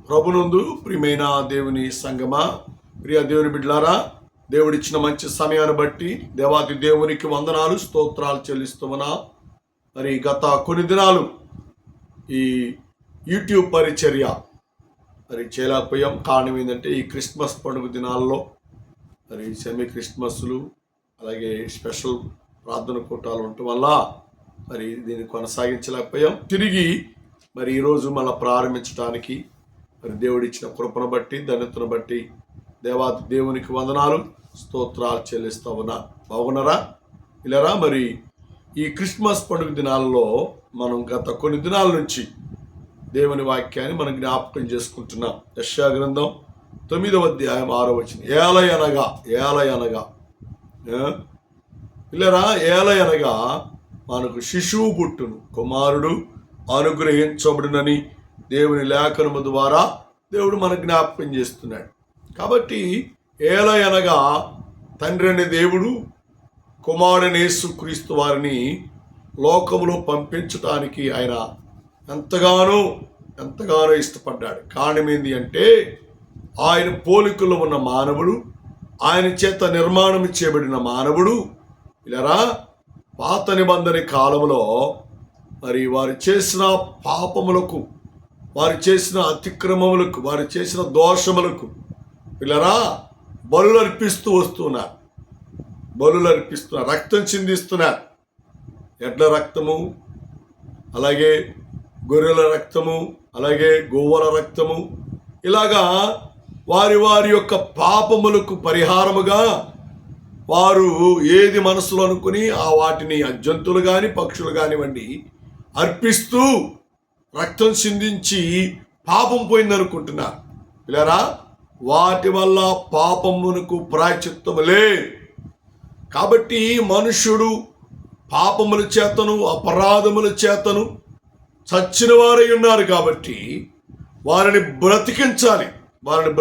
ప్రభునందు ప్రియమైన దేవుని సంగమా, ప్రియ దేవుని బిడ్డలారా, దేవుడిచ్చిన మంచి సమయాన్ని బట్టి దేవాది దేవునికి వందనాలు స్తోత్రాలు చెల్లిస్తున్నా. మరి గత కొన్ని దినాలు ఈ యూట్యూబ్ పరిచర్య మరి చేయలేకపోయాం. కారణం ఏంటంటే ఈ క్రిస్మస్ పండుగ దినాల్లో మరి సెమీ క్రిస్మస్లు అలాగే స్పెషల్ ప్రార్థన కూటాలు ఉండటం వల్ల మరి దీన్ని కొనసాగించలేకపోయాం. తిరిగి మరి ఈరోజు మళ్ళీ ప్రారంభించడానికి మరి దేవుడిచ్చిన కృపను బట్టి ధన్యతను బట్టి దేవాది దేవునికి వందనాలు స్తోత్రాలు చెల్లిస్తా ఉన్నా. బాగున్నారా? ఇలారా, మరి ఈ క్రిస్మస్ పండుగ దినాల్లో మనం గత కొన్ని దినాల నుంచి దేవుని వాక్యాన్ని మనం జ్ఞాపకం చేసుకుంటున్నాం. యెషయా గ్రంథం 9వ అధ్యాయం 6వ వచనం. ఏలయనగా ఇలారా, ఏలయనగా మనకు శిశువు పుట్టును, కుమారుడు అనుగ్రహించబడునని దేవుని లేఖనము ద్వారా దేవుడు మనకు జ్ఞాపకం చేస్తున్నాడు. కాబట్టి ఏలయనగా తండ్రి అనే దేవుడు కుమారుడైన యేసుక్రీస్తు వారిని లోకములో పంపించటానికి ఆయన ఎంతగానో ఇష్టపడ్డాడు. కారణం ఏంటి అంటే ఆయన పోలికలో ఉన్న మానవుడు, ఆయన చేత నిర్మాణం చేయబడిన మానవుడు ఇలారా పాత నిబంధన కాలంలో మరి వారు చేసిన పాపములకు, వారు చేసిన అతిక్రమములకు, వారు చేసిన దోషములకు పిల్లరా బలులు అర్పిస్తూ వస్తున్నారు. రక్తం చిందిస్తున్నారు. ఎడ్ల రక్తము, అలాగే గొర్రెల రక్తము, అలాగే గోవుల రక్తము, ఇలాగా వారి యొక్క పాపములకు పరిహారముగా వారు ఏది మనసులో అనుకుని ఆ వాటిని జంతువులు కానీ పక్షులు కానివ్వండి అర్పిస్తూ రక్తం చిందించి పాపం పోయిందనుకుంటున్నారు. పిల్లరా, వాటి వల్ల పాపమునకు ప్రాయశ్చిత్తములే. కాబట్టి మనుష్యుడు పాపముల చేతను అపరాధముల చేతను చచ్చిన వారై ఉన్నారు. కాబట్టి వారిని బ్రతికించాలి. వారిని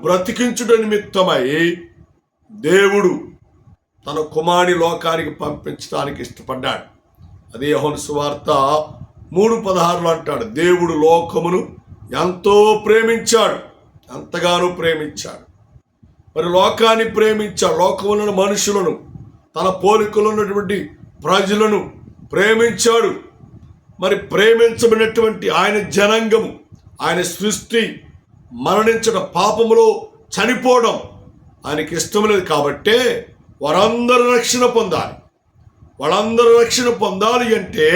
బ్రతికించుట నిమిత్తమై దేవుడు తన కుమారుని లోకానికి పంపించడానికి ఇష్టపడ్డాడు. అదే యోహాను సువార్త 3:16 అంటాడు, దేవుడు లోకమును ఎంతో ఎంతగానో ప్రేమించాడు. మరి లోకాన్ని ప్రేమించాడు. లోకములను, మనుషులను, తన పోలికలో ఉన్నటువంటి ప్రజలను ప్రేమించాడు. మరి ప్రేమించబడినటువంటి ఆయన జనాంగము, ఆయన సృష్టి మరణించడం, పాపములో చనిపోవడం ఆయనకి ఇష్టం లేదు. కాబట్టే వారందరూ రక్షణ పొందాలి అంటే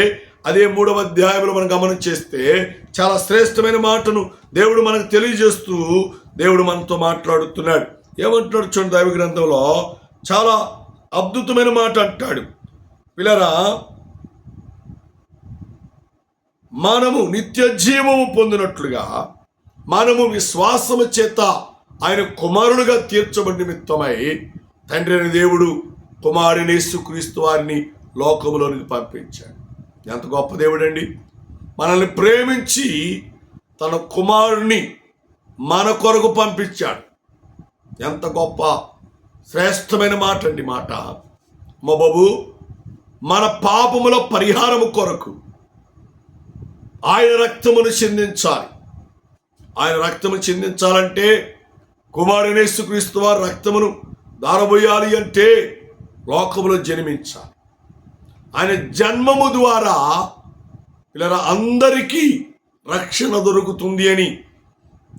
అదే 3వ అధ్యాయంలో మనం గమనం చేస్తే చాలా శ్రేష్టమైన మాటను దేవుడు మనకు తెలియజేస్తూ దేవుడు మనతో మాట్లాడుతున్నాడు. ఏమంటున్నాడు చూడండి, దైవ గ్రంథంలో చాలా అద్భుతమైన మాట అంటాడు. పిల్లరా, మనము నిత్య జీవము పొందినట్లుగా మనము విశ్వాసము చేత ఆయన కుమారులుగా తీర్చబడి నిమిత్తమై తండ్రి అయిన దేవుడు కుమారుని యేసుక్రీస్తు వారిని లోకములోనికి పంపించాడు. ఎంత గొప్ప దేవుడండి! మనల్ని ప్రేమించి తన కుమారుని మన కొరకు పంపించాడు. ఎంత గొప్ప శ్రేష్టమైన మాట అండి మాట. మా బాబు, మన పాపముల పరిహారము కొరకు ఆయన రక్తమును చిందించాలి. ఆయన రక్తము చిందించాలంటే కుమారుని యేసుక్రీస్తు వారి రక్తమును దారబోయాలి అంటే లోకములో జన్మించాలి. ఆయన జన్మము ద్వారా ఇలా అందరికీ రక్షణ దొరుకుతుంది అని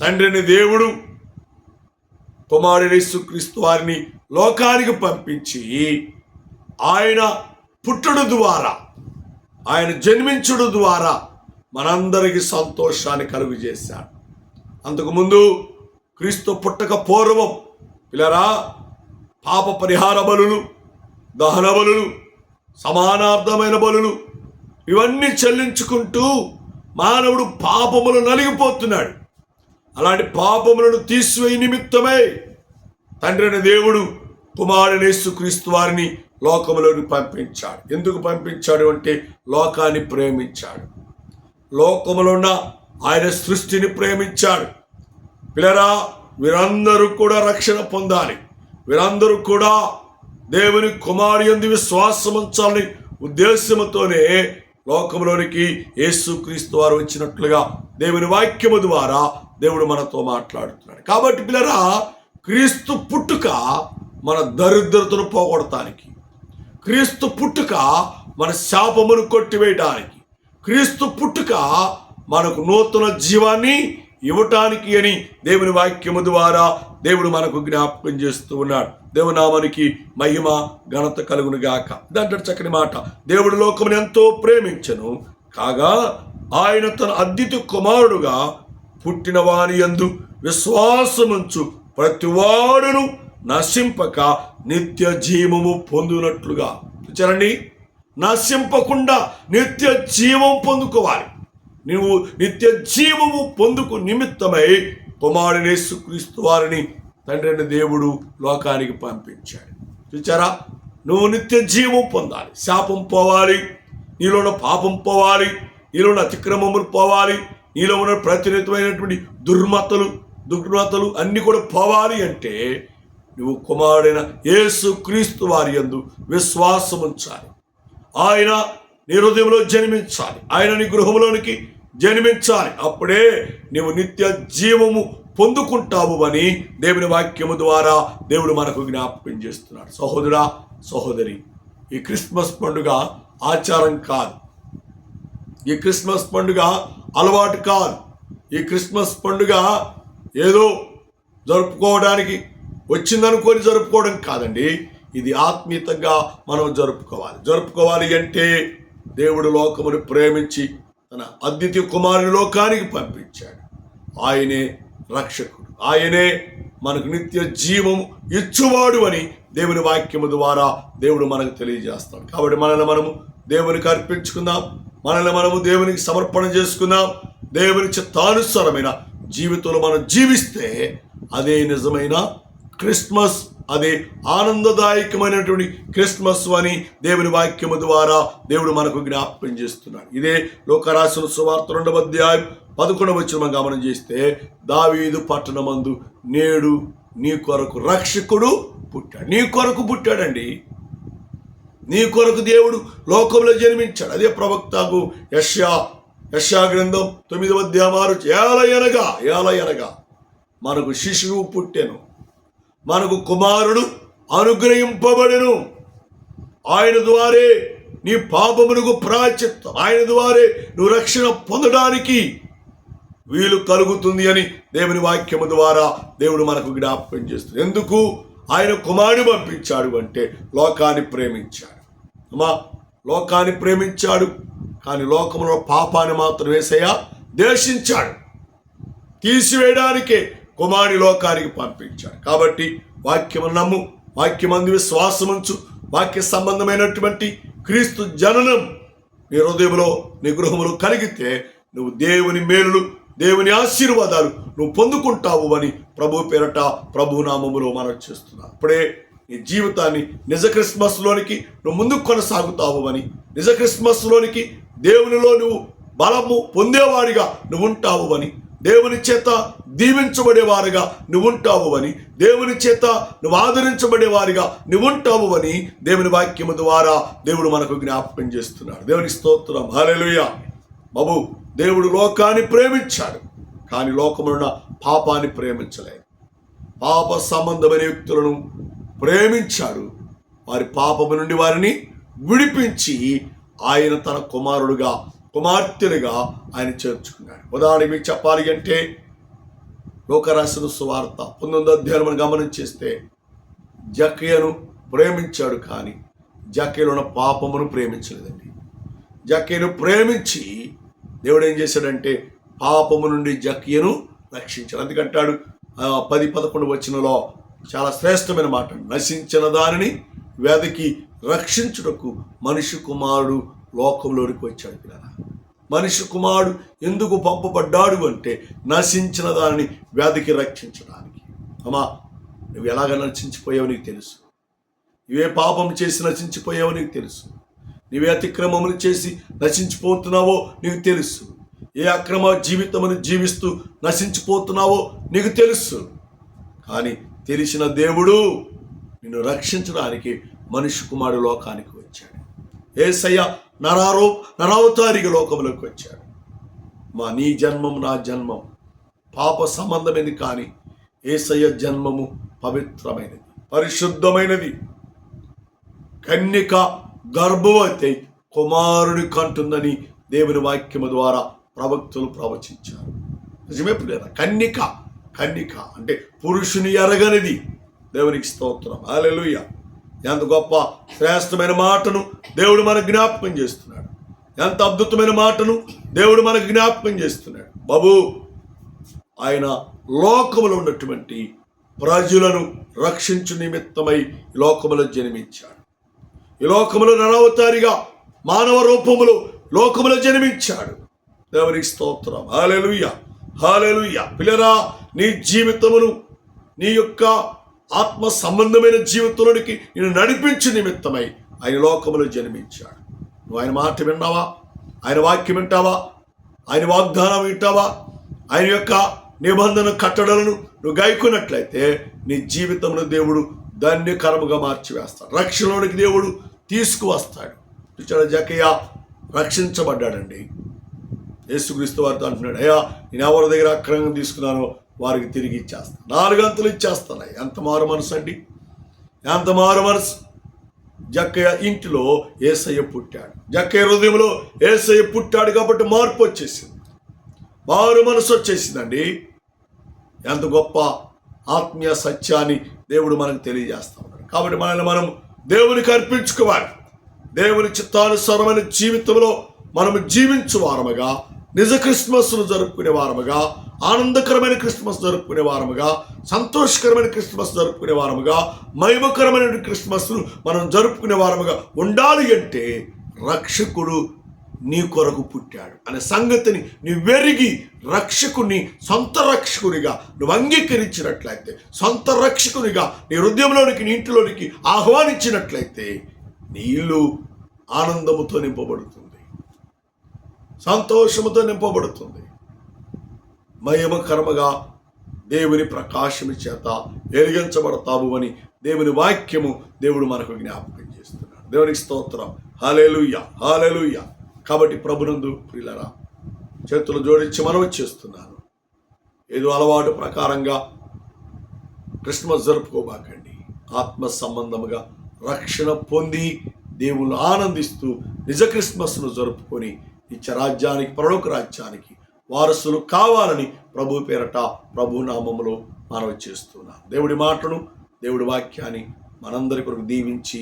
తండ్రి అనే దేవుడు కుమారుని యేసుక్రీస్తు వారిని లోకానికి పంపించి ఆయన పుట్టుడు ద్వారా, ఆయన జన్మించుడు ద్వారా మనందరికీ సంతోషాన్ని కలుగు చేశాడు. అంతకుముందు క్రీస్తు పుట్టక పూర్వం పిల్లరా పాప పరిహార బలులు, దహన బలులు, సమానార్థమైన బలులు ఇవన్నీ చెల్లించుకుంటూ మానవుడు పాపములు నలిగిపోతున్నాడు. అలాంటి పాపములను తీసివేయ నిమిత్తమై తండ్రి అయిన దేవుడు కుమారుని యేసుక్రీస్తు వారిని లోకములోకి పంపించాడు. ఎందుకు పంపించాడు అంటే లోకాన్ని ప్రేమించాడు. లోకములో ఉన్న ఆయన సృష్టిని ప్రేమించాడు. పిల్లరా, వీరందరూ కూడా రక్షణ పొందాలి. వీరందరూ కూడా దేవుని కుమారు యందు విశ్వాసం ఉంచాలని ఉద్దేశంతోనే లోకంలోనికి యేసుక్రీస్తు వారు వచ్చినట్లుగా దేవుని వాక్యము ద్వారా దేవుడు మనతో మాట్లాడుతున్నాడు. కాబట్టి పిల్లరా, క్రీస్తు పుట్టుక మన దరిద్రతను పోగొడటానికి, క్రీస్తు పుట్టుక మన శాపమును కొట్టివేయటానికి, క్రీస్తు పుట్టుక మనకు నూతన జీవాన్ని ఇవ్వటానికి అని దేవుని వాక్యము ద్వారా దేవుడు మనకు జ్ఞాపకం చేస్తూ ఉన్నాడు. దేవుని నామానికి మహిమ ఘనత కలుగును గాక. దాంట్లో చక్కని మాట, దేవుడు లోకమును ఎంతో ప్రేమించెను కాగా ఆయన తన అద్వితీయ కుమారుడుగా పుట్టిన వాని యందు విశ్వాసముంచు ప్రతివాడును నశింపక నిత్య జీవము పొందునట్లుగా. చూచారండి, నశింపకుండా నిత్య జీవం పొందుకోవాలి. నువ్వు నిత్య జీవము పొందుకు నిమిత్తమై కుమారుని యేసుక్రీస్తు వారిని తండ్రి అయిన దేవుడు లోకానికి పంపించాడు. చూచారా, నువ్వు నిత్య జీవం పొందాలి, శాపం పోవాలి, నీలో ఉన్న పాపం పోవాలి, నీలో ఉన్న అతిక్రమములు పోవాలి, నీలో ఉన్న ప్రతినిధమైనటువంటి దుర్మతలు అన్నీ కూడా పోవాలి అంటే నువ్వు కుమారుడైన యేసుక్రీస్తు వారి యందు విశ్వాసం ఉంచాలి. ఆయన నీ హృదయంలో జన్మించాలి, ఆయన నీ గృహంలోనికి జన్మించాలి. అప్పుడే నీవు నిత్య జీవము పొందుకుంటావు అని దేవుని వాక్యము ద్వారా దేవుడు మనకు జ్ఞాపకం చేస్తున్నాడు. సహోదరా, సహోదరి, ఈ క్రిస్మస్ పండుగ ఆచారం కాదు, ఈ క్రిస్మస్ పండుగ అలవాటు కాదు, ఈ క్రిస్మస్ పండుగ ఏదో జరుపుకోవడానికి వచ్చిందనుకొని జరుపుకోవడం కాదండి. ఇది ఆత్మీయతంగా మనం జరుపుకోవాలి అంటే దేవుడు లోకమును ప్రేమించి తన అద్వితీయ కుమారుని లోకానికి పంపించాడు. ఆయనే రక్షకుడు, ఆయనే మనకు నిత్య జీవము ఇచ్చువాడు అని దేవుని వాక్యము ద్వారా దేవుడు మనకు తెలియజేస్తాడు. కాబట్టి మనల్ని మనము దేవునికి అర్పించుకుందాం, మనల్ని మనము దేవునికి సమర్పణ చేసుకుందాం. దేవుని చిత్తానుసారమైన జీవితంలో మనం జీవిస్తే అదే నిజమైన క్రిస్మస్, అదే ఆనందదాయకమైనటువంటి క్రిస్మస్ అని దేవుని వాక్యము ద్వారా దేవుడు మనకు జ్ఞాపకం చేస్తున్నాడు. ఇదే లోకరాసిన సువార్త 2వ అధ్యాయం 11వ వచనం గమనం చేస్తే, దావీదు పట్టణమందు నేడు నీ కొరకు రక్షకుడు పుట్టాడు. నీ కొరకు పుట్టాడండి, నీ కొరకు దేవుడు లోకంలో జన్మించాడు. అదే ప్రవక్తకు యెషయా గ్రంథం 9వ అధ్యాయం 6, ఏలయనగా మనకు శిశువు పుట్టెను, మనకు కుమారుడు అనుగ్రహింపబడెను, ఆయన ద్వారే నీ పాపమునకు ప్రాయశ్చిత్తం, ఆయన ద్వారే నువ్వు రక్షణ పొందడానికి వీలు కలుగుతుంది అని దేవుని వాక్యము ద్వారా దేవుడు మనకు జ్ఞాపకం చేస్తుంది. ఎందుకు ఆయన కుమారుని పంపించాడు అంటే లోకాన్ని ప్రేమించాడు. లోకాన్ని ప్రేమించాడు, కానీ లోకంలో పాపాన్ని మాత్రం యేసయ్య ద్వేషించాడు. తీసివేయడానికే కుమారుని లోకానికి పంపించాడు. కాబట్టి వాక్యము నమ్ము, వాక్యమందు విశ్వాసముంచు, వాక్య సంబంధమైనటువంటి క్రీస్తు జననం నీ హృదయంలో నీ గృహములో కలిగితే నువ్వు దేవుని మేలులు, దేవుని ఆశీర్వాదాలు నువ్వు పొందుకుంటావు అని ప్రభు పేరట ప్రభు నామములో మనం చేస్తున్నావు. అప్పుడే నీ జీవితాన్ని నిజ క్రిస్మస్లోనికి నువ్వు ముందుకు కొనసాగుతావు అని, నిజ క్రిస్మస్లోనికి దేవునిలో నువ్వు బలము పొందేవాడిగా నువ్వు ఉంటావు అని, దేవుని చేత దీవించబడేవారుగా నువ్వు ఉంటావు అని, దేవుని చేత నువ్వు ఆదరించబడేవారిగా నువ్వు ఉంటావు అని దేవుని వాక్యము ద్వారా దేవుడు మనకు జ్ఞాపకం చేస్తున్నాడు. దేవుని స్తోత్రం, హల్లెలూయా. బాబు, దేవుడు లోకాన్ని ప్రేమించాడు, కానీ లోకమున్న పాపాన్ని ప్రేమించలేదు. పాప సంబంధమైన వ్యక్తులను ప్రేమించాడు, వారి పాపము నుండి వారిని విడిపించి ఆయన తన కుమార్తెలుగా ఆయన చేర్చుకున్నాడు. ఉదాహరణకి మీకు చెప్పాలి అంటే లోకరాసిన సువార్త 19వ అధ్యాయం మనం గమనం చేస్తే జక్కయ్యను ప్రేమించాడు, కానీ జక్కయ్యలో ఉన్న పాపమును ప్రేమించలేదండి. జక్కయ్యను ప్రేమించి దేవుడు ఏం చేశాడంటే పాపము నుండి జక్కయ్యను రక్షించాడు. అందుకంటాడు 10-11 వచనంలో చాలా శ్రేష్టమైన మాట, నశించిన దానిని వెదకి రక్షించుటకు మనిషి కుమారుడు లోకంలోనికి వచ్చాడు. పిల్లరా, మనిషి కుమారుడు ఎందుకు పంపబడ్డాడు అంటే నశించిన దానిని వ్యాధికి రక్షించడానికి. నువ్వు ఎలాగ నశించిపోయావు నీకు తెలుసు, నువ్వే పాపం చేసి నశించిపోయావో నీకు తెలుసు, నువ్వే అతిక్రమములు చేసి నశించిపోతున్నావో నీకు తెలుసు, ఏ అక్రమ జీవితమును జీవిస్తూ నశించిపోతున్నావో నీకు తెలుసు. కానీ తెలిసిన దేవుడు నిన్ను రక్షించడానికి మనిషి కుమారుడు లోకానికి వచ్చాడు. యేసయ్య నరావతారిగా లోకంలోకి వచ్చాడు. నీ జన్మం నా జన్మం పాప సంబంధమైనది, కానీ యేసయ్య జన్మము పవిత్రమైనది, పరిశుద్ధమైనది. కన్యక గర్భవతి కుమారుడి కంటుందని దేవుని వాక్యము ద్వారా ప్రవక్తలు ప్రవచించారు. నిజమే ప్రియులారా, కన్యక అంటే పురుషుని ఎరగనిది. దేవునికి స్తోత్రం, హల్లెలూయా. ఎంత గొప్ప శ్రేష్టమైన మాటను దేవుడు మనకు జ్ఞాపకం చేస్తున్నాడు. ఎంత అద్భుతమైన మాటను దేవుడు మనకు జ్ఞాపకం చేస్తున్నాడు. బాబు, ఆయన లోకములో ఉన్నటువంటి ప్రజలను రక్షించు నిమిత్తమై ఈ లోకములో జన్మించాడు. ఈ లోకములో నరవతారిగా మానవ రూపములో లోకములో జన్మించాడు. దేవునికి స్తోత్రం, హల్లెలూయా, హల్లెలూయా. పిల్లరా, నీ జీవితమును, నీ యొక్క ఆత్మ సంబంధమైన జీవితంలోనికి నేను నడిపించు నిమిత్తమై ఆయన లోకములో జన్మించాడు. నువ్వు ఆయన మాట విన్నావా? ఆయన వాక్యం వింటావా? ఆయన వాగ్దానం వింటావా? ఆయన యొక్క నిబంధన కట్టడలను నువ్వు గైకున్నట్లయితే నీ జీవితంలో దేవుడు ధన్యకరముగా మార్చివేస్తాడు. రక్షణలోనికి దేవుడు తీసుకువస్తాడు. జక్కయ్య రక్షించబడ్డాడండి. యేసుక్రీస్తు వారితో అంటున్నాడు, అయ్యా నేను ఎవరి దగ్గర అక్రమంగా తీసుకున్నానో వారికి తిరిగి ఇచ్చేస్తాను, 4 గంటలు ఇచ్చేస్తాను. ఎంత మారు మనసు అండి, ఎంత మారు మనసు. జక్కయ్య ఇంటిలో యేసయ్య పుట్టాడు. జక్కయ్య హృదయంలో యేసయ్య పుట్టాడు కాబట్టి మార్పు వచ్చేసింది, మారు మనసు వచ్చేసిందండి. ఎంత గొప్ప ఆత్మీయ సత్యాన్ని దేవుడు మనకు తెలియజేస్తా ఉన్నాడు. కాబట్టి మనల్ని మనం దేవునికి అర్పించుకోవాలి. దేవుని చిత్తానుసారమైన జీవితంలో మనము జీవించు వారముగా, నిజ క్రిస్మస్ను జరుపుకునే వారముగా, ఆనందకరమైన క్రిస్మస్ జరుపుకునే వారముగా, సంతోషకరమైన క్రిస్మస్ జరుపుకునే వారముగా, మహిమకరమైన క్రిస్మస్ను మనం జరుపుకునే వారముగా ఉండాలి అంటే రక్షకుడు నీ కొరకు పుట్టాడు అనే సంగతిని నువ్వెరిగి రక్షకుని సొంత రక్షకునిగా నువ్వు అంగీకరించినట్లయితే, సొంత రక్షకునిగా నీ హృదయంలోనికి, నీ ఇంటిలోనికి ఆహ్వానించినట్లయితే నీ ఇల్లు ఆనందముతో నింపబడుతుంది, సంతోషముతో నింపబడుతుంది. మహిమకరముగా దేవుని ప్రకాశము చేత వెలిగించబడతావు అని దేవుని వాక్యము దేవుడు మనకు జ్ఞాపకం చేస్తున్నాడు. దేవునికి స్తోత్రం, హల్లెలూయా, హల్లెలూయా. కాబట్టి ప్రభునందు ప్రియులారా, చేతులు జోడించి మనవి చేస్తున్నాను, ఏదో అలవాటు ప్రకారంగా క్రిస్మస్ జరుపుకోబాకండి. ఆత్మ సంబంధముగా రక్షణ పొంది దేవుళ్ళు ఆనందిస్తూ నిజ క్రిస్మస్ను జరుపుకొని నిత్యరాజ్యానికి, పరలోక రాజ్యానికి వారసులు కావాలని ప్రభు పేరట, ప్రభు నామములో మనవి చేస్తున్నాను. దేవుడి మాటను, దేవుడి వాక్యాన్ని మనందరి కొరకు దీవించి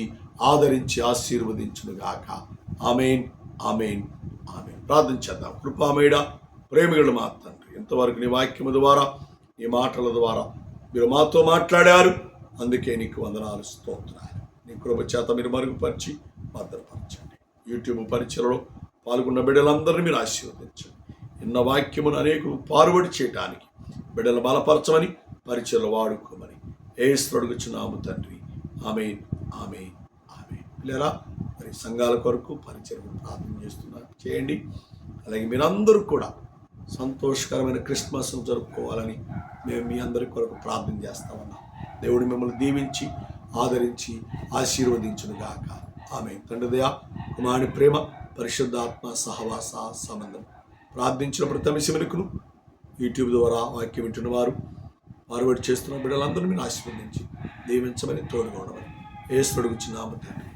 ఆదరించి ఆశీర్వదించునుగాక. ఆమేన్, ఆమేన్, ఆమేన్. ప్రార్థన చేద్దాం. కృపామేడ, ప్రేమికుడు మా తండ్రి, ఇంతవరకు నీ వాక్యము ద్వారా, నీ మాటల ద్వారా మీరు మాతో మాట్లాడారు. అందుకే నీకు వందనాలు, స్తోత్రాలు. నీ కృప చేత మీరు మరుగుపరిచి భద్రపరచండి. యూట్యూబ్ పరిచయలో పాల్గొన్న బిడ్డలందరినీ మీరు ఆశీర్వదించండి. ఇన్న వాక్యమును అనేకులు పారుబడి చేయడానికి బిడ్డలు బలపరచమని, పరిచయలు వాడుకోమని యేసు అడుగుచున్నాము తండ్రి. ఆమేన్, ఆమేన్, ఆమేన్. పిల్లరా, మరి సంఘాల కొరకు పరిచయం ప్రార్థన చేస్తున్నారు, చేయండి. అలాగే మీరందరూ కూడా సంతోషకరమైన క్రిస్మస్ను జరుపుకోవాలని మేము మీ అందరి కొరకు ప్రార్థన చేస్తామన్నాం. దేవుడు మిమ్మల్ని దీవించి ఆదరించి ఆశీర్వదించునుగాక. ఆమేన్. తండ్రి దయ, కుమారుని ప్రేమ, పరిశుద్ధాత్మ సహవాస సంబంధం ప్రార్థించిన ప్రతి అంశమునకును యూట్యూబ్ ద్వారా వాక్యం వింటున్న వారు, పారుబడి చేస్తున్న బిడ్డలందరూ మీరు ఆశీర్వదించి దీవించమని, తోడుగా ఉండమని యేసు అడుగుచున్నాము తండ్రి.